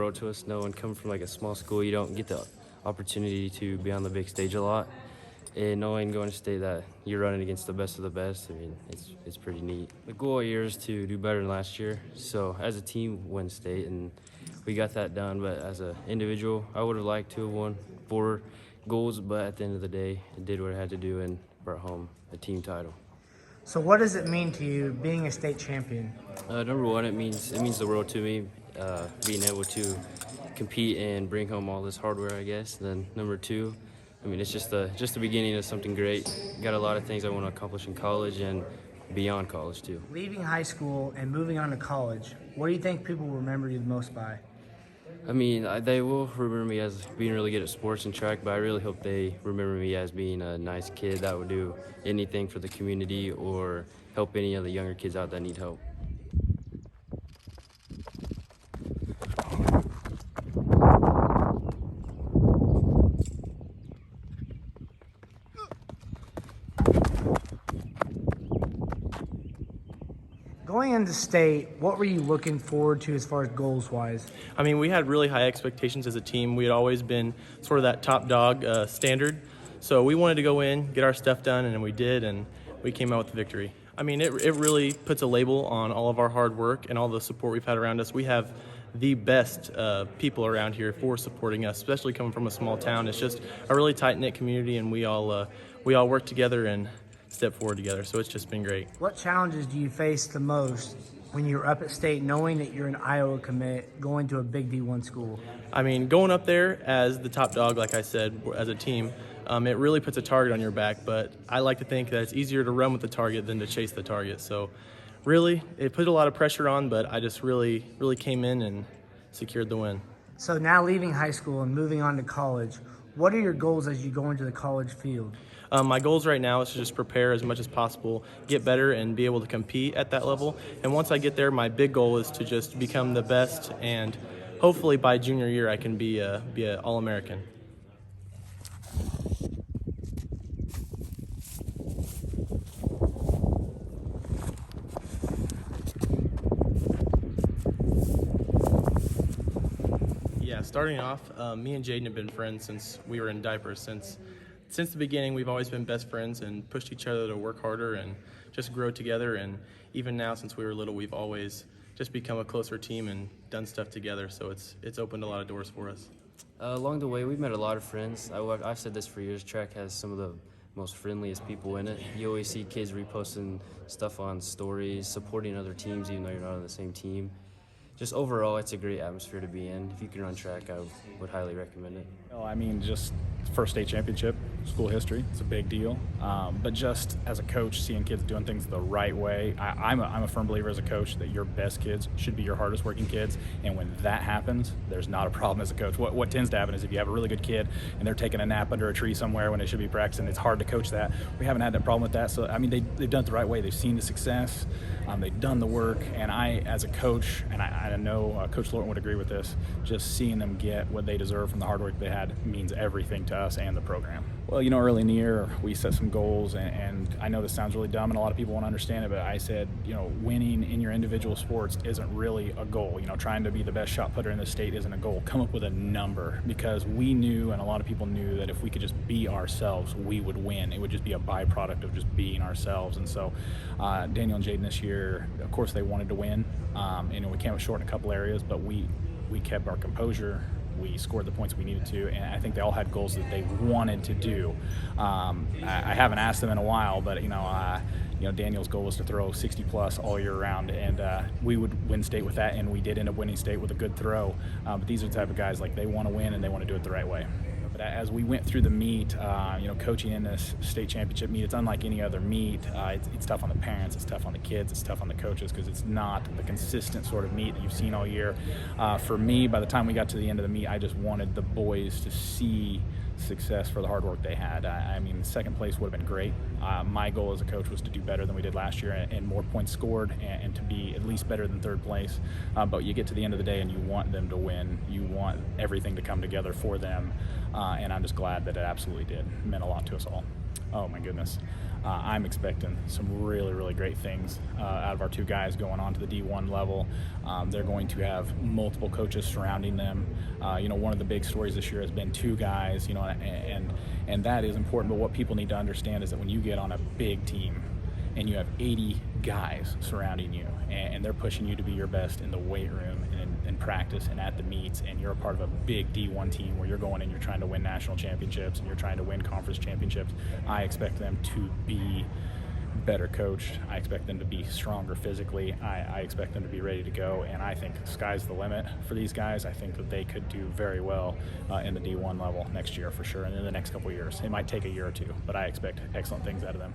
world to us. Knowing coming from like a small school, you don't get the opportunity to be on the big stage a lot. And knowing going to state that you're running against the best of the best, I mean, it's pretty neat. The goal all year is to do better than last year. So as a team, win state, and we got that done. But as an individual, I would have liked to have won 4 goals, but at the end of the day, it did what it had to do and brought home a team title. So what does it mean to you being a state champion? Number one, it means the world to me, being able to compete and bring home all this hardware, I guess. Then number two, I mean, it's just the beginning of something great. Got a lot of things I want to accomplish in college and beyond college too. Leaving high school and moving on to college, what do you think people will remember you the most by? I mean, they will remember me as being really good at sports and track, but I really hope they remember me as being a nice kid that would do anything for the community or help any of the younger kids out that need help. Going into state, what were you looking forward to as far as goals-wise? I mean, we had really high expectations as a team. We had always been sort of that top dog standard. So we wanted to go in, get our stuff done, and we did, and we came out with the victory. I mean, it really puts a label on all of our hard work and all the support we've had around us. We have the best people around here for supporting us, especially coming from a small town. It's just a really tight-knit community, and we all work together and step forward together, so it's just been great. What challenges do you face the most when you're up at state knowing that you're an Iowa commit going to a big D1 school? I mean, going up there as the top dog, like I said, as a team, it really puts a target on your back, but I like to think that it's easier to run with the target than to chase the target. So really, it put a lot of pressure on, but I just really came in and secured the win. So now leaving high school and moving on to college, what are your goals as you go into the college field? My goals right now is to just prepare as much as possible, get better, and be able to compete at that level. And once I get there, my big goal is to just become the best, and hopefully by junior year I can be an All-American. Yeah, starting off, me and Jadon have been friends since we were in diapers. Since the beginning, we've always been best friends and pushed each other to work harder and just grow together. And even now, since we were little, we've always just become a closer team and done stuff together. So it's opened a lot of doors for us. Along the way, we've met a lot of friends. I've said this for years. Track has some of the most friendliest people in it. You always see kids reposting stuff on stories, supporting other teams, even though you're not on the same team. Just overall, it's a great atmosphere to be in. If you can run track, I would highly recommend it. Well, I mean, just first state championship, school history, it's a big deal. But just as a coach, seeing kids doing things the right way, I'm a firm believer as a coach that your best kids should be your hardest working kids. And when that happens, there's not a problem as a coach. What tends to happen is if you have a really good kid and they're taking a nap under a tree somewhere when they should be practicing, it's hard to coach that. We haven't had that problem with that. So, I mean, they've done it the right way. They've seen the success. They've done the work. And I, as a coach, and I know Coach Lorton would agree with this, just seeing them get what they deserve from the hard work they had means everything to us and the program. Well, you know, early in the year, we set some goals, and I know this sounds really dumb, and a lot of people won't understand it, but I said, you know, winning in your individual sports isn't really a goal. You know, trying to be the best shot putter in the state isn't a goal. Come up with a number, because we knew, and a lot of people knew, that if we could just be ourselves, we would win. It would just be a byproduct of just being ourselves. And so Daniel and Jadon this year, of course, they wanted to win. And we came up short in a couple areas, but we kept our composure. We scored the points we needed to, and I think they all had goals that they wanted to do. I haven't asked them in a while, but you know, Daniel's goal was to throw 60 plus all year round, and we would win state with that, and we did end up winning state with a good throw. But these are the type of guys, like, they want to win and they want to do it the right way. But as we went through the meet, you know, coaching in this state championship meet, it's unlike any other meet. It's tough on the parents, it's tough on the kids, it's tough on the coaches, because it's not the consistent sort of meet that you've seen all year. For me, by the time we got to the end of the meet, I just wanted the boys to see success for the hard work they had. I mean, second place would have been great. My goal as a coach was to do better than we did last year and more points scored and to be at least better than third place. But you get to the end of the day and you want them to win. You want everything to come together for them. And I'm just glad that it absolutely did. It meant a lot to us all. Oh my goodness. I'm expecting some really, really great things out of our two guys going on to the D1 level. They're going to have multiple coaches surrounding them. One of the big stories this year has been two guys, and that is important. But what people need to understand is that when you get on a big team and you have 80 guys surrounding you, and they're pushing you to be your best in the weight room and in practice and at the meets, and you're a part of a big D1 team where you're going and you're trying to win national championships and you're trying to win conference championships, I expect them to be better coached. I expect them to be stronger physically. I expect them to be ready to go, and I think the sky's the limit for these guys. I think that they could do very well in the D1 level next year for sure, and in the next couple of years. It might take a year or two, but I expect excellent things out of them.